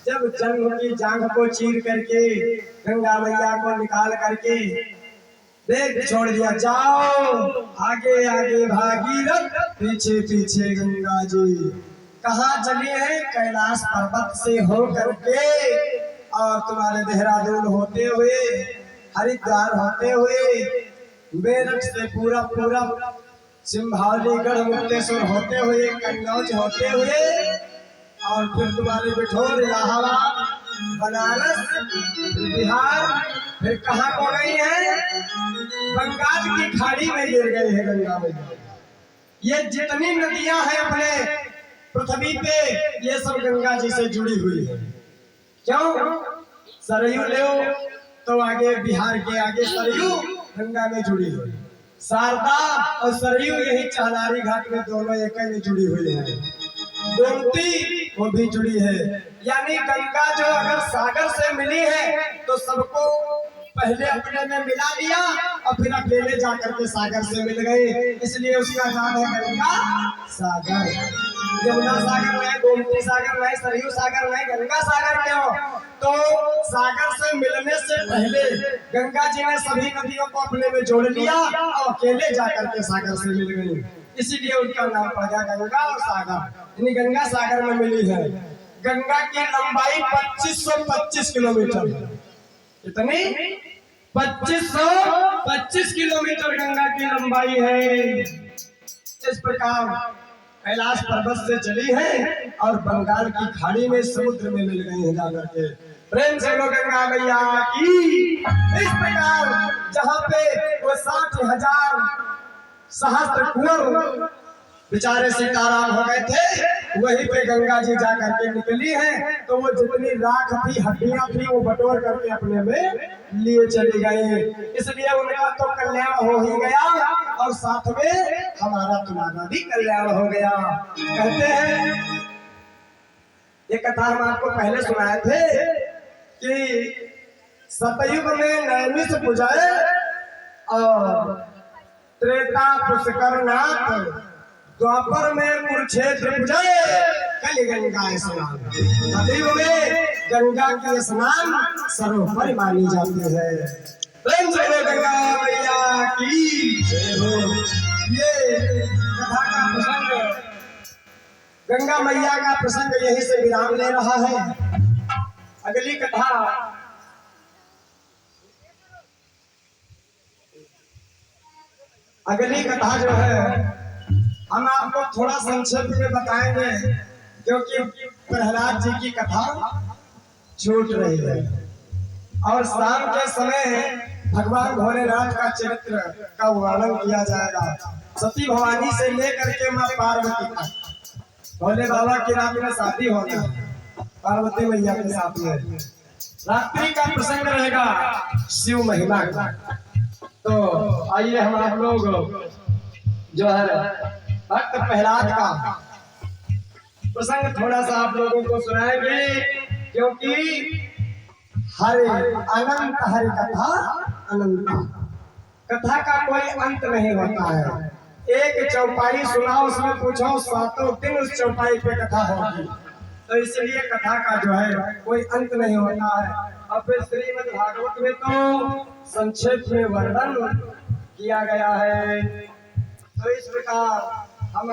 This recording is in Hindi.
जब जंग की जांग को चीर करके गंगा मैया को निकाल करके देख छोड़ दिया, जाओ आगे आगे भागीरथ, पीछे पीछे गंगा जी। कहाँ चली है? कैलाश पर्वत से हो करके और तुम्हारे देहरादून होते हुए, हरिद्वार होते हुए, मेरठ से पूरा पूरा सिंभावली गढ़ मुक्तेश्वर होते हुए, कन्नौज होते हुए, और फिर तुम्हारे बिठौर, इलाहाबाद, बनारस, बिहार, फिर कहाँ को गई है? बंगाल की खाड़ी में गिर गए हैं गंगा मैया। ये जितनी नदियां हैं अपने पृथ्वी पे, ये सब गंगा जी से जुड़ी हुई है। क्यों? सरयू ले तो आगे बिहार के आगे सरयू गंगा में जुड़ी हुई, शारदा और सरयू यही चहलारी घाट में दोनों एक में जुड़ी हुई है। गोमती वो भी जुड़ी है। यानी गंगा जो अगर सागर से मिली है तो सबको पहले अपने में मिला लिया और फिर अकेले जाकर के सागर से मिल गए, इसलिए उसका नाम है गंगा सागर। यमुना सागर नहीं, गोमती सागर नहीं, सरयू सागर नहीं, गंगा सागर क्यों? तो सागर से मिलने से पहले गंगा जी ने सभी नदियों को अपने में जोड़ लिया और अकेले जाकर के सागर से मिल गई, इसीलिए उनका नाम पड़ गया गंगा और सागर। यानी गंगा सागर में मिली है। गंगा की लंबाई 2525 किलोमीटर है। कितनी? 2525 किलोमीटर गंगा की लंबाई है। इस प्रकार कैलाश पर्वत से चली है और बंगाल की खाड़ी में समुद्र में मिल गई है जाकर के। प्रेम से लो गंगा मैया की। इस प्रकार जहाँ पे वो 60,000 सहस्त्र कुंवर बेचारे सीताराम हो गए थे, वहीं पे गंगा जी जा करके निकली है, तो वो जितनी राख थी, हड्डियां थी, वो बटोर करके अपने में लिए चली गई। इसलिए उनका तो कल्याण हो ही गया और साथ में हमारा तुम्हारा भी कल्याण हो गया। कहते हैं, ये कथा हम आपको पहले सुनाए थे कि सतयुग में नैमिष बुझाए और त्रेता पुष्करनाथ, द्वापर में कुरुक्षेत्र बुझाए, कल गंगा स्नान। कलयुग में गंगा की स्नान सर्वोपरि मानी जाती है। प्रेम से गंगा मैया की जय हो। ये कथा का प्रसंग, गंगा मैया का प्रसंग यही से विराम ले रहा है। अगली कथा जो है हम आपको थोड़ा संक्षेप में बताएंगे, क्योंकि प्रहलाद जी की कथा छूट रही है और शाम के समय भगवान भोलेनाथ का चरित्र का वर्णन किया जाएगा। सती भवानी से लेकर के मां पार्वती तक भोले बाबा की रात में शादी होना है, पार्वती मैया के साथ में रात्रि का प्रसंग रहेगा शिव महिमा का। तो आइए हम आप लोग जो है भक्त प्रहलाद का प्रसंग थोड़ा सा आप लोगों को सुनाएंगे, क्योंकि हरे अनंत हरि कथा अनंत, कथा का कोई अंत नहीं होता है। एक चौपाई सुनाओ, उसमें पूछो सातों दिन उस चौपाई पे कथा होगी। तो इसलिए कथा का जो है कोई अंत नहीं होता है। और फिर श्रीमद् भागवत में तो संक्षेप में वर्णन किया गया है। तो इस प्रकार हम